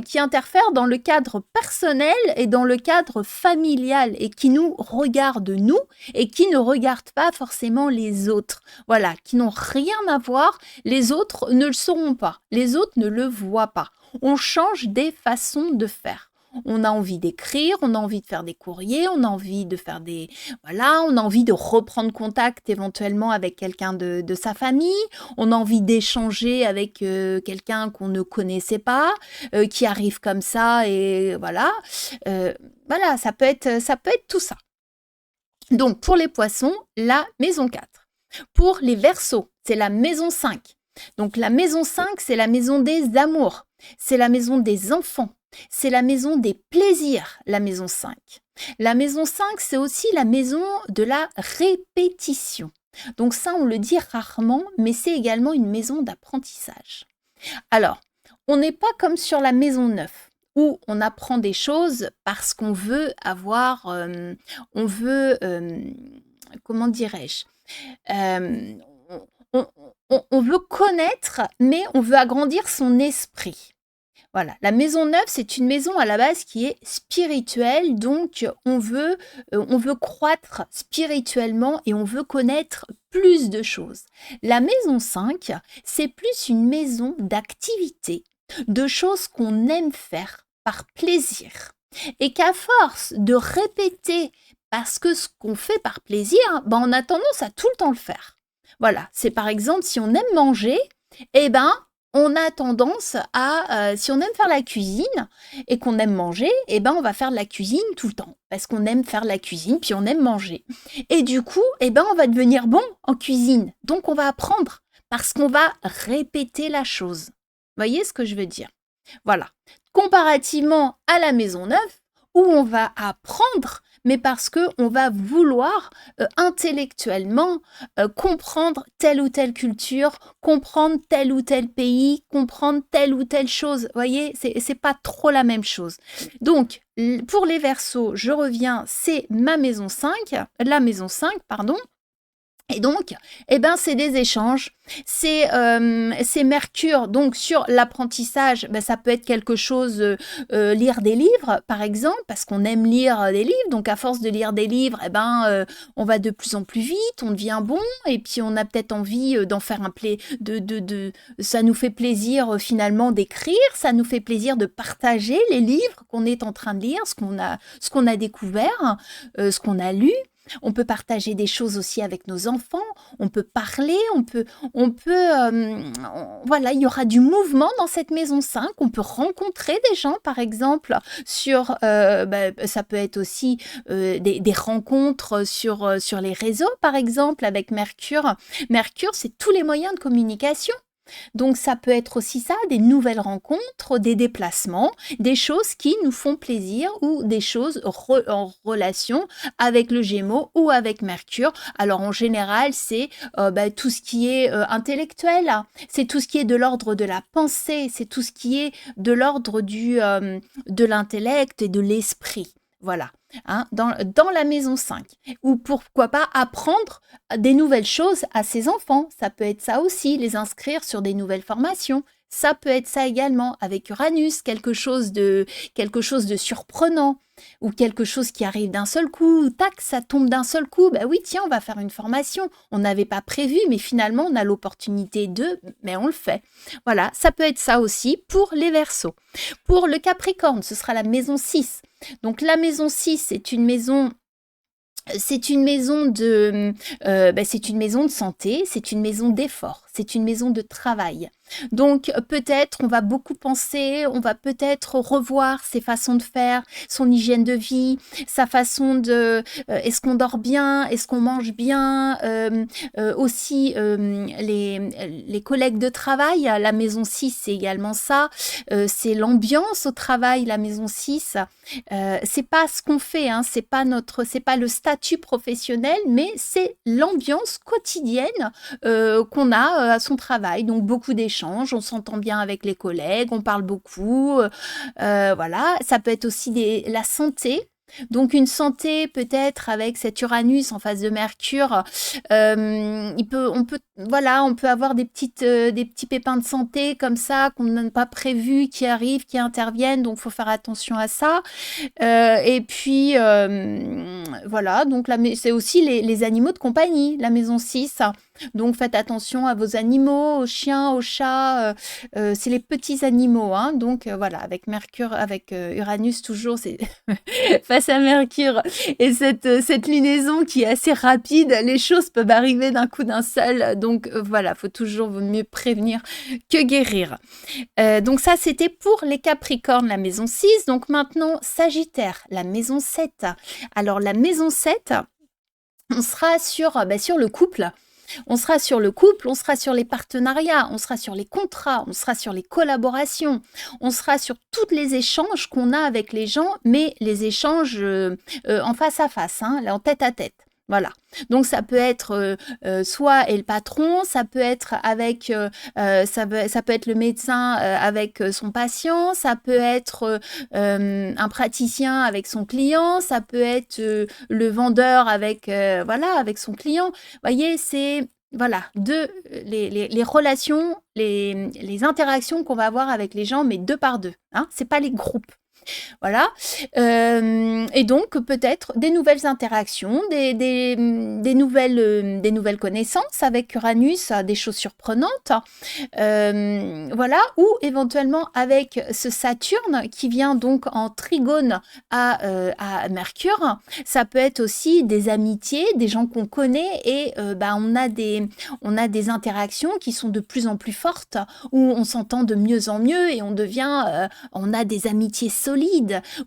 dans le cadre personnel et dans le cadre familial et qui nous regardent nous et qui ne regardent pas forcément les autres. Voilà, qui n'ont rien à voir, les autres ne le sauront pas, les autres ne le voient pas. On change des façons de faire. On a envie d'écrire, on a envie de faire des courriers, on a envie de faire on a envie de reprendre contact éventuellement avec quelqu'un de sa famille, on a envie d'échanger avec quelqu'un qu'on ne connaissait pas, qui arrive comme ça et voilà. Voilà, ça peut être tout ça. Donc pour les poissons, la maison 4. Pour les Verseaux, c'est la maison 5. Donc la maison 5, c'est la maison des amours, c'est la maison des enfants. C'est la maison des plaisirs, la maison 5. La maison 5, c'est aussi la maison de la répétition. Donc ça, on le dit rarement, mais c'est également une maison d'apprentissage. Alors, on n'est pas comme sur la maison 9, où on apprend des choses parce qu'on veut avoir, comment dirais-je, on veut connaître, mais on veut agrandir son esprit. Voilà, la maison 9, c'est une maison à la base qui est spirituelle, donc on veut croître spirituellement et on veut connaître plus de choses. La maison 5, c'est plus une maison d'activité, de choses qu'on aime faire par plaisir et qu'à force de répéter parce que ce qu'on fait par plaisir, on a tendance à tout le temps le faire. Voilà, c'est par exemple si on aime manger, on a tendance à, si on aime faire la cuisine et qu'on aime manger, on va faire de la cuisine tout le temps. Parce qu'on aime faire la cuisine, puis on aime manger. Et du coup, on va devenir bon en cuisine. Donc, on va apprendre parce qu'on va répéter la chose. Vous voyez ce que je veux dire? Voilà. Comparativement à la maison 9, où on va apprendre, mais parce qu'on va vouloir intellectuellement comprendre telle ou telle culture, comprendre tel ou tel pays, comprendre telle ou telle chose. Vous voyez, c'est pas trop la même chose. Donc, pour les Verseaux, je reviens, c'est la maison 5, pardon. Et donc, eh ben, c'est des échanges, c'est Mercure, donc sur l'apprentissage, bah, ça peut être quelque chose, lire des livres, par exemple, parce qu'on aime lire des livres, donc à force de lire des livres, eh ben, on va de plus en plus vite, on devient bon, et puis on a peut-être envie d'en faire un play, ça nous fait plaisir finalement d'écrire, ça nous fait plaisir de partager les livres qu'on est en train de lire, ce qu'on a découvert, ce qu'on a lu. On peut partager des choses aussi avec nos enfants, on peut parler, voilà, il y aura du mouvement dans cette maison 5, on peut rencontrer des gens, par exemple, ça peut être aussi des rencontres sur les réseaux, par exemple, avec Mercure. Mercure, c'est tous les moyens de communication. Donc ça peut être aussi ça, des nouvelles rencontres, des déplacements, des choses qui nous font plaisir ou des choses en relation avec le Gémeaux ou avec Mercure. Alors en général, c'est tout ce qui est intellectuel, hein. C'est tout ce qui est de l'ordre de la pensée, c'est tout ce qui est de l'ordre de l'intellect et de l'esprit. Voilà, hein, dans la maison 5. Ou pourquoi pas apprendre des nouvelles choses à ses enfants. Ça peut être ça aussi, les inscrire sur des nouvelles formations. Ça peut être ça également avec Uranus, quelque chose de surprenant ou quelque chose qui arrive d'un seul coup, tac, ça tombe d'un seul coup. Ben oui, tiens, on va faire une formation. On n'avait pas prévu, mais finalement, on a l'opportunité mais on le fait. Voilà, ça peut être ça aussi pour les Verseaux. Pour le Capricorne, ce sera la maison 6. Donc la maison 6, c'est une maison c'est une maison de santé, c'est une maison d'effort, c'est une maison de travail. Donc peut-être on va beaucoup penser, on va peut-être revoir ses façons de faire, son hygiène de vie, sa façon est-ce qu'on dort bien, est-ce qu'on mange bien, aussi les collègues de travail, la maison 6 c'est également ça, c'est l'ambiance au travail, la maison 6. C'est pas ce qu'on fait, hein, c'est pas le statut professionnel, mais c'est l'ambiance quotidienne qu'on a à son travail. Donc beaucoup d'échanges, on s'entend bien avec les collègues, on parle beaucoup. Voilà, ça peut être aussi la santé. Donc une santé peut-être avec cet Uranus en face de Mercure, on peut avoir des petits pépins de santé comme ça qu'on n'a pas prévu, qui arrivent, qui interviennent, donc faut faire attention à ça. Et puis voilà, donc c'est aussi les animaux de compagnie, la maison 6. Donc faites attention à vos animaux, aux chiens, aux chats, c'est les petits animaux, hein. Donc voilà, avec Mercure, avec Uranus toujours, c'est face à Mercure et cette lunaison qui est assez rapide, les choses peuvent arriver d'un coup d'un seul. Donc voilà, faut toujours vaut mieux prévenir que guérir. Donc ça, c'était pour les Capricornes, la maison 6. Donc maintenant, Sagittaire, la maison 7. Alors la maison 7, on sera sur le couple. On sera sur le couple, on sera sur les partenariats, on sera sur les contrats, on sera sur les collaborations, on sera sur tous les échanges qu'on a avec les gens, mais les échanges en face à face, hein, en tête à tête. Voilà. Donc ça peut être soit le patron, ça peut être avec ça peut être le médecin avec son patient, ça peut être un praticien avec son client, ça peut être le vendeur avec avec son client. Vous voyez, c'est voilà, les relations, les interactions qu'on va avoir avec les gens, mais deux par deux. Hein, c'est pas les groupes. Voilà. Et donc, peut-être des nouvelles interactions, des nouvelles connaissances avec Uranus, des choses surprenantes. Voilà. Ou éventuellement avec ce Saturne qui vient donc en trigone à Mercure. Ça peut être aussi des amitiés, des gens qu'on connaît et on a des interactions qui sont de plus en plus fortes, où on s'entend de mieux en mieux et on a des amitiés solides,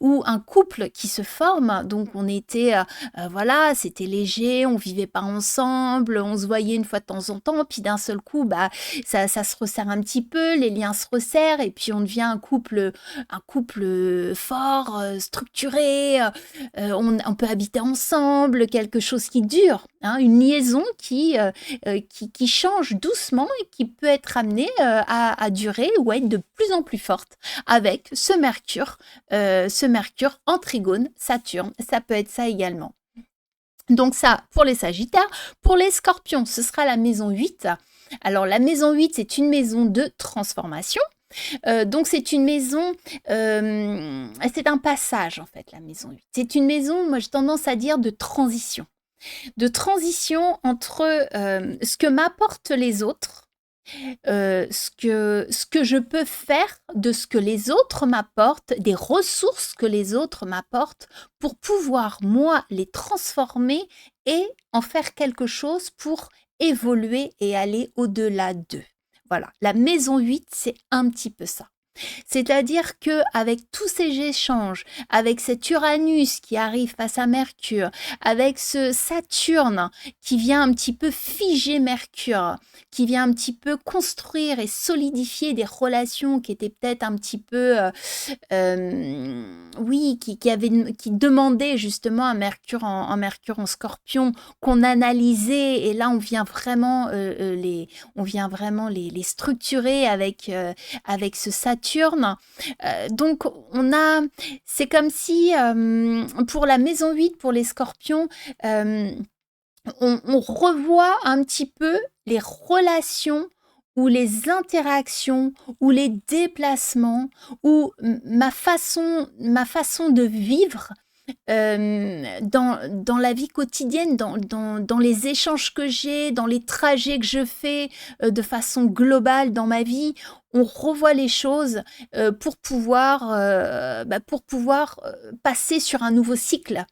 ou un couple qui se forme. Donc on était, c'était léger, on vivait pas ensemble, on se voyait une fois de temps en temps, puis d'un seul coup, ça se resserre un petit peu, les liens se resserrent, et puis on devient un couple fort, structuré, on peut habiter ensemble, quelque chose qui dure, hein, une liaison qui change doucement et qui peut être amenée à durer ou à être de plus en plus forte avec ce Mercure en trigone Saturne. Ça peut être ça également. Donc ça, pour les Sagittaires. Pour les Scorpions, ce sera la maison 8. Alors la maison 8, c'est une maison de transformation. Donc c'est une maison, c'est un passage en fait, la maison 8. C'est une maison, moi j'ai tendance à dire, de transition. De transition entre ce que m'apportent les autres, ce que je peux faire de ce que les autres m'apportent, des ressources que les autres m'apportent, pour pouvoir, moi, les transformer et en faire quelque chose pour évoluer et aller au-delà d'eux. Voilà, la maison 8, c'est un petit peu ça. C'est-à-dire que avec tous ces échanges, avec cet Uranus qui arrive face à Mercure, avec ce Saturne qui vient un petit peu figer Mercure, qui vient un petit peu construire et solidifier des relations qui étaient peut-être un petit peu, oui, qui demandaient justement à Mercure Mercure en Scorpion qu'on analysait, et là on vient vraiment les structurer avec ce Saturne. Donc c'est comme si pour la maison 8, pour les Scorpions, on revoit un petit peu les relations ou les interactions ou les déplacements ou ma façon de vivre dans la vie quotidienne, dans les échanges que j'ai, dans les trajets que je fais de façon globale dans ma vie. On revoit les choses pour pouvoir passer sur un nouveau cycle.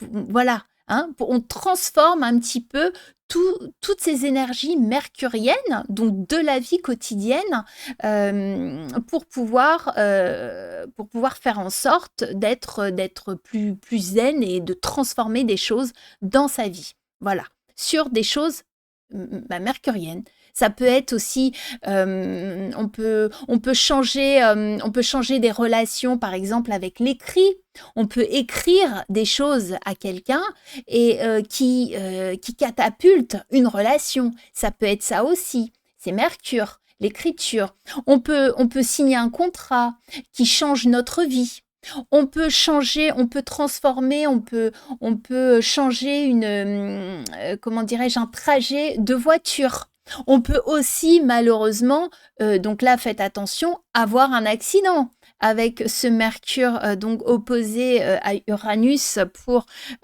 Voilà, hein, on transforme un petit peu toutes ces énergies mercuriennes, donc de la vie quotidienne, pour pouvoir faire en sorte d'être plus zen et de transformer des choses dans sa vie. Voilà, sur des choses mercuriennes. Ça peut être aussi, on peut changer des relations, par exemple avec l'écrit. On peut écrire des choses à quelqu'un et qui catapulte une relation. Ça peut être ça aussi. C'est Mercure, l'écriture. On peut signer un contrat qui change notre vie. On peut changer, on peut transformer, on peut changer comment dirais-je, un trajet de voiture. On peut aussi, malheureusement, donc là, faites attention, avoir un accident avec ce Mercure donc opposé à Uranus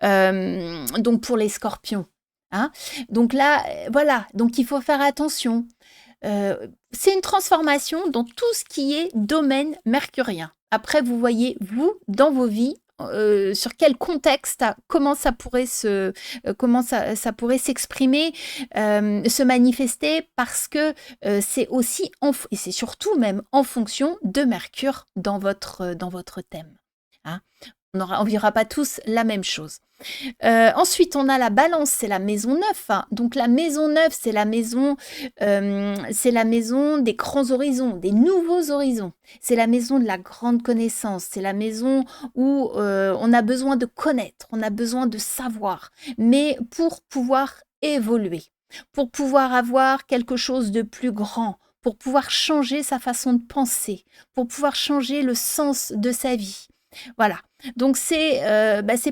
donc pour les Scorpions. Hein. Donc là, voilà, donc il faut faire attention. C'est une transformation dans tout ce qui est domaine mercurien. Après, vous voyez, vous, dans vos vies, sur quel contexte, comment ça pourrait s'exprimer, se manifester, parce que c'est aussi, et c'est surtout même en fonction de Mercure dans votre thème. Hein. On ne verra pas tous la même chose. Ensuite, on a la Balance, c'est la maison 9. Hein. Donc la maison 9, c'est la maison des grands horizons, des nouveaux horizons. C'est la maison de la grande connaissance. C'est la maison où on a besoin de connaître, on a besoin de savoir, mais pour pouvoir évoluer, pour pouvoir avoir quelque chose de plus grand, pour pouvoir changer sa façon de penser, pour pouvoir changer le sens de sa vie. Voilà, donc c'est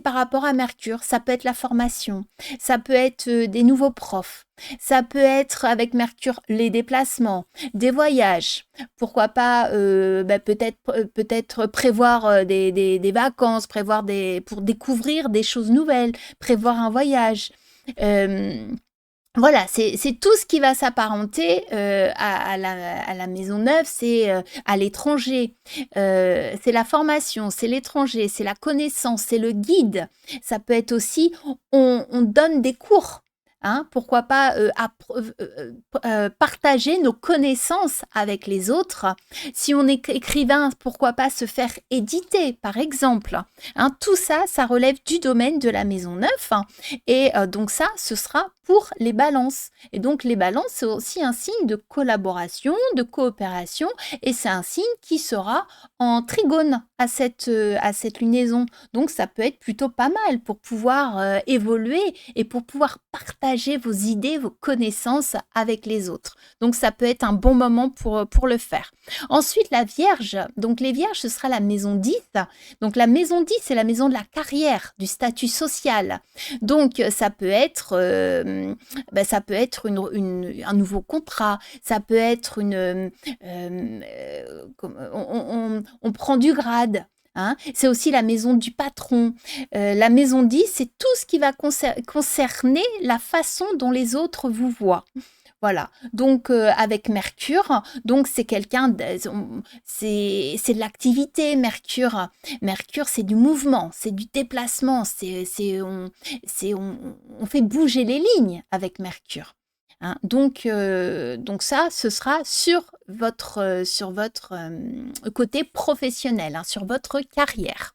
par rapport à Mercure, ça peut être la formation, ça peut être des nouveaux profs, ça peut être avec Mercure les déplacements, des voyages, pourquoi pas peut-être prévoir des vacances, pour découvrir des choses nouvelles, prévoir un voyage. Voilà, c'est tout ce qui va s'apparenter à la maison 9, c'est à l'étranger, c'est la formation, c'est l'étranger, c'est la connaissance, c'est le guide. Ça peut être aussi, on donne des cours. Hein, pourquoi pas partager nos connaissances avec les autres. Si on est écrivain, pourquoi pas se faire éditer, par exemple. Hein, tout ça, ça relève du domaine de la maison 9. Hein, et donc ça, ce sera pour les balances. Et donc les balances, c'est aussi un signe de collaboration, de coopération, et c'est un signe qui sera en trigone à cette lunaison. Donc ça peut être plutôt pas mal pour pouvoir évoluer et pour pouvoir partager partager vos idées, vos connaissances avec les autres. Donc ça peut être un bon moment pour le faire. Ensuite, la Vierge. Donc les Vierges, ce sera la maison 10. Donc la maison 10, c'est la maison de la carrière, du statut social. Donc ça peut être, un nouveau contrat, ça peut être on prend du grade. Hein. C'est aussi la maison du patron. La maison 10, c'est tout ce qui va concerner la façon dont les autres vous voient. Voilà, donc avec Mercure, donc c'est c'est de l'activité, Mercure. Mercure, c'est du mouvement, c'est du déplacement, on fait bouger les lignes avec Mercure. Hein. Donc ça, ce sera sur votre côté professionnel, hein, sur votre carrière.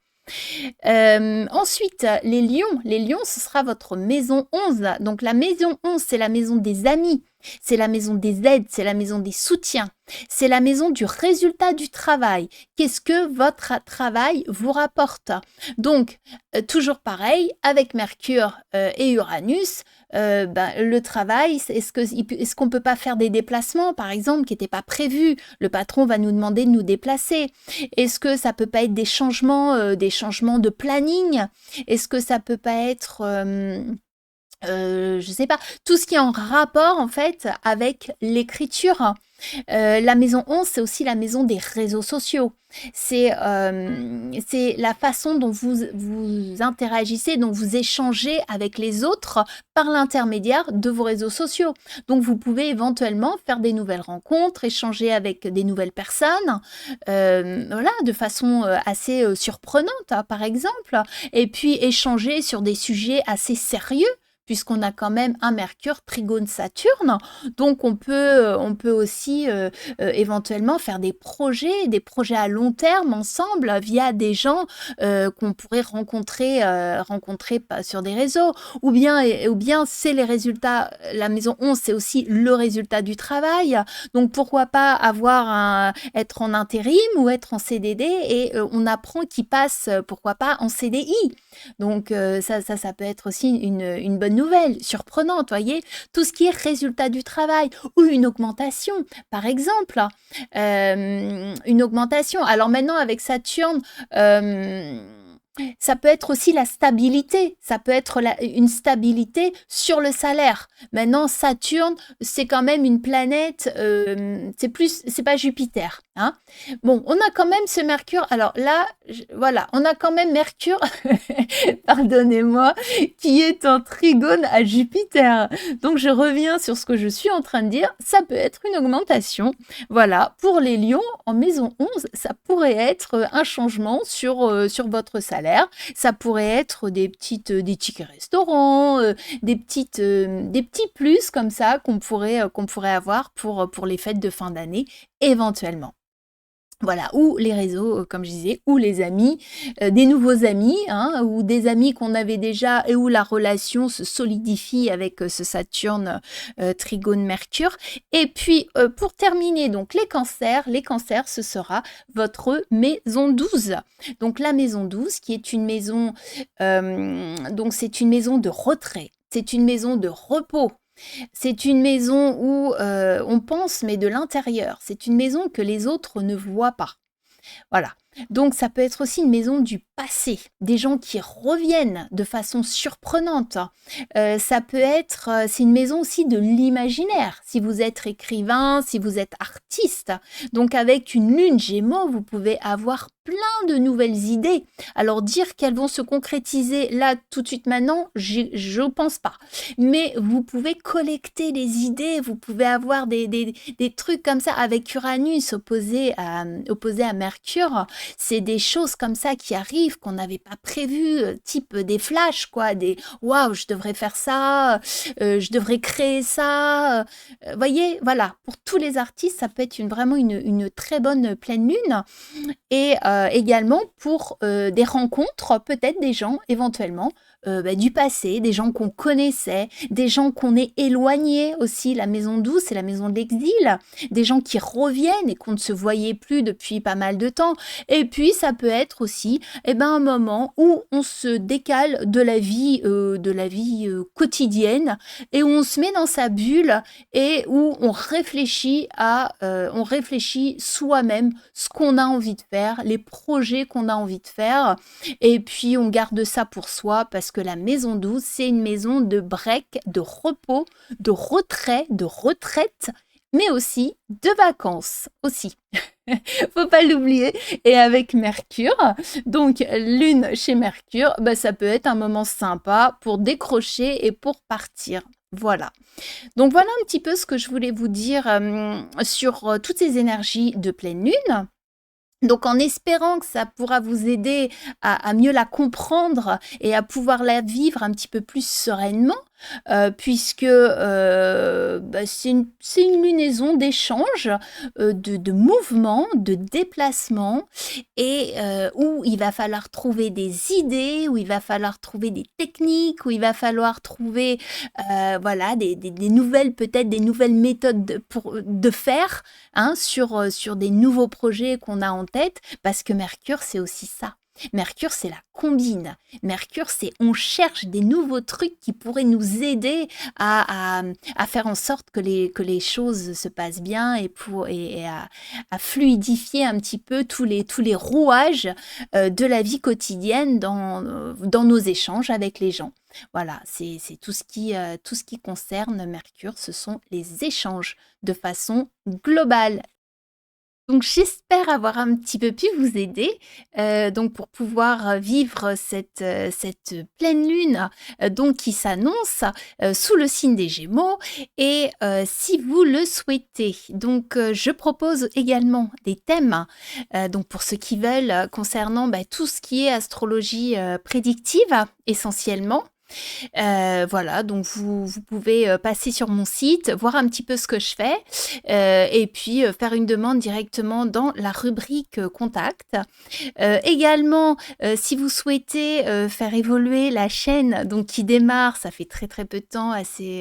Ensuite, les lions, ce sera votre maison 11. Donc la maison 11, c'est la maison des amis, c'est la maison des aides, c'est la maison des soutiens, c'est la maison du résultat du travail. Qu'est-ce que votre travail vous rapporte? Donc, toujours pareil, avec Mercure et Uranus, le travail, est-ce qu'on ne peut pas faire des déplacements, par exemple, qui n'étaient pas prévus? Le patron va nous demander de nous déplacer. Est-ce que ça ne peut pas être des changements de planning? Est-ce que ça ne peut pas être... je sais pas, tout ce qui est en rapport en fait avec l'écriture. La maison 11, c'est aussi la maison des réseaux sociaux. C'est la façon dont vous interagissez, dont vous échangez avec les autres par l'intermédiaire de vos réseaux sociaux. Donc, vous pouvez éventuellement faire des nouvelles rencontres, échanger avec des nouvelles personnes, voilà, de façon assez surprenante, hein, par exemple, et puis échanger sur des sujets assez sérieux, puisqu'on a quand même un Mercure trigone Saturne. Donc, on peut aussi éventuellement faire des projets à long terme ensemble via des gens qu'on pourrait rencontrer sur des réseaux. Ou bien c'est les résultats, la maison 11, c'est aussi le résultat du travail. Donc, pourquoi pas être en intérim ou être en CDD et on apprend qui passe, pourquoi pas, en CDI. Donc, ça peut être aussi une bonne nouvelle, surprenante, voyez, tout ce qui est résultat du travail ou une augmentation, par exemple, une augmentation. Alors maintenant, avec Saturne, ça peut être aussi la stabilité, ça peut être une stabilité sur le salaire. Maintenant, Saturne, c'est quand même une planète, c'est pas Jupiter. Hein. Bon, on a quand même ce Mercure, alors là, voilà, on a quand même Mercure, pardonnez-moi, qui est en trigone à Jupiter. Donc, je reviens sur ce que je suis en train de dire, ça peut être une augmentation. Voilà, pour les lions, en maison 11, ça pourrait être un changement sur votre salaire. Ça pourrait être des tickets restaurants, des petits plus comme ça qu'on pourrait avoir pour les fêtes de fin d'année, éventuellement. Voilà, ou les réseaux, comme je disais, ou les amis, des nouveaux amis, hein, ou des amis qu'on avait déjà et où la relation se solidifie avec ce Saturne trigone Mercure. Et puis, pour terminer, donc les cancers, ce sera votre maison 12. Donc la maison 12, qui est une maison, donc c'est une maison de retrait, c'est une maison de repos. C'est une maison où on pense, mais de l'intérieur. C'est une maison que les autres ne voient pas. Voilà. Donc, ça peut être aussi une maison du passé, des gens qui reviennent de façon surprenante. Ça peut être, c'est une maison aussi de l'imaginaire, si vous êtes écrivain, si vous êtes artiste. Donc, avec une lune Gémeaux, vous pouvez avoir plein de nouvelles idées. Alors, dire qu'elles vont se concrétiser là, tout de suite maintenant, je ne pense pas. Mais vous pouvez collecter les idées, vous pouvez avoir des trucs comme ça avec Uranus opposé à Mercure. C'est des choses comme ça qui arrivent qu'on n'avait pas prévues, type des flashs, quoi, des « waouh, je devrais faire ça, je devrais créer ça ». Voyez, voilà, pour tous les artistes, ça peut être vraiment une très bonne pleine lune. Et également pour des rencontres, peut-être des gens éventuellement du passé, des gens qu'on connaissait, des gens qu'on est éloignés aussi. La maison 12, c'est la maison de l'exil, des gens qui reviennent et qu'on ne se voyait plus depuis pas mal de temps. Et puis ça peut être aussi, un moment où on se décale de la vie, quotidienne et où on se met dans sa bulle et où on réfléchit soi-même ce qu'on a envie de faire, les projets qu'on a envie de faire et puis on garde ça pour soi parce que la maison 12, c'est une maison de break, de repos, de retrait, de retraite, mais aussi de vacances aussi. Faut pas l'oublier. Et avec Mercure, donc lune chez Mercure, ça peut être un moment sympa pour décrocher et pour partir. Voilà. Donc voilà un petit peu ce que je voulais vous dire sur toutes ces énergies de pleine lune. Donc en espérant que ça pourra vous aider à mieux la comprendre et à pouvoir la vivre un petit peu plus sereinement, puisque c'est une lunaison d'échange, de mouvement, de déplacement et où il va falloir trouver des idées, où il va falloir trouver des techniques, où il va falloir trouver voilà, des nouvelles, peut-être des nouvelles méthodes de faire hein, sur des nouveaux projets qu'on a en tête, parce que Mercure, c'est aussi ça. Mercure, c'est la combine. Mercure, c'est on cherche des nouveaux trucs qui pourraient nous aider à faire en sorte que les choses se passent bien et à fluidifier un petit peu tous les rouages de la vie quotidienne dans nos échanges avec les gens. Voilà, c'est tout ce qui concerne Mercure, ce sont les échanges de façon globale. Donc j'espère avoir un petit peu pu vous aider, donc pour pouvoir vivre cette pleine lune, donc qui s'annonce, sous le signe des Gémeaux et si vous le souhaitez. Donc je propose également des thèmes, donc pour ceux qui veulent, concernant, tout ce qui est astrologie, prédictive essentiellement. Voilà, donc vous pouvez passer sur mon site, voir un petit peu ce que je fais et puis faire une demande directement dans la rubrique contact. Également, si vous souhaitez faire évoluer la chaîne donc qui démarre, ça fait très très peu de temps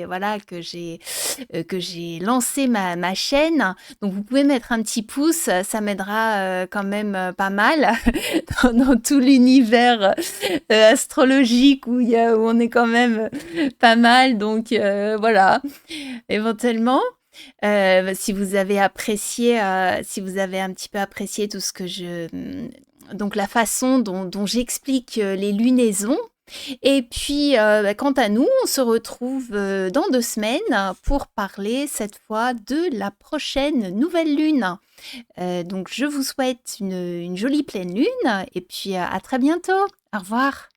voilà, que j'ai lancé ma chaîne. Donc vous pouvez mettre un petit pouce, ça m'aidera quand même pas mal dans tout l'univers astrologique où on est quand même pas mal. Donc voilà, éventuellement. Si vous avez apprécié, si vous avez un petit peu apprécié tout ce que donc la façon dont j'explique les lunaisons. Et puis, quant à nous, on se retrouve dans 2 semaines pour parler cette fois de la prochaine nouvelle lune. Donc je vous souhaite une jolie pleine lune et puis à très bientôt. Au revoir.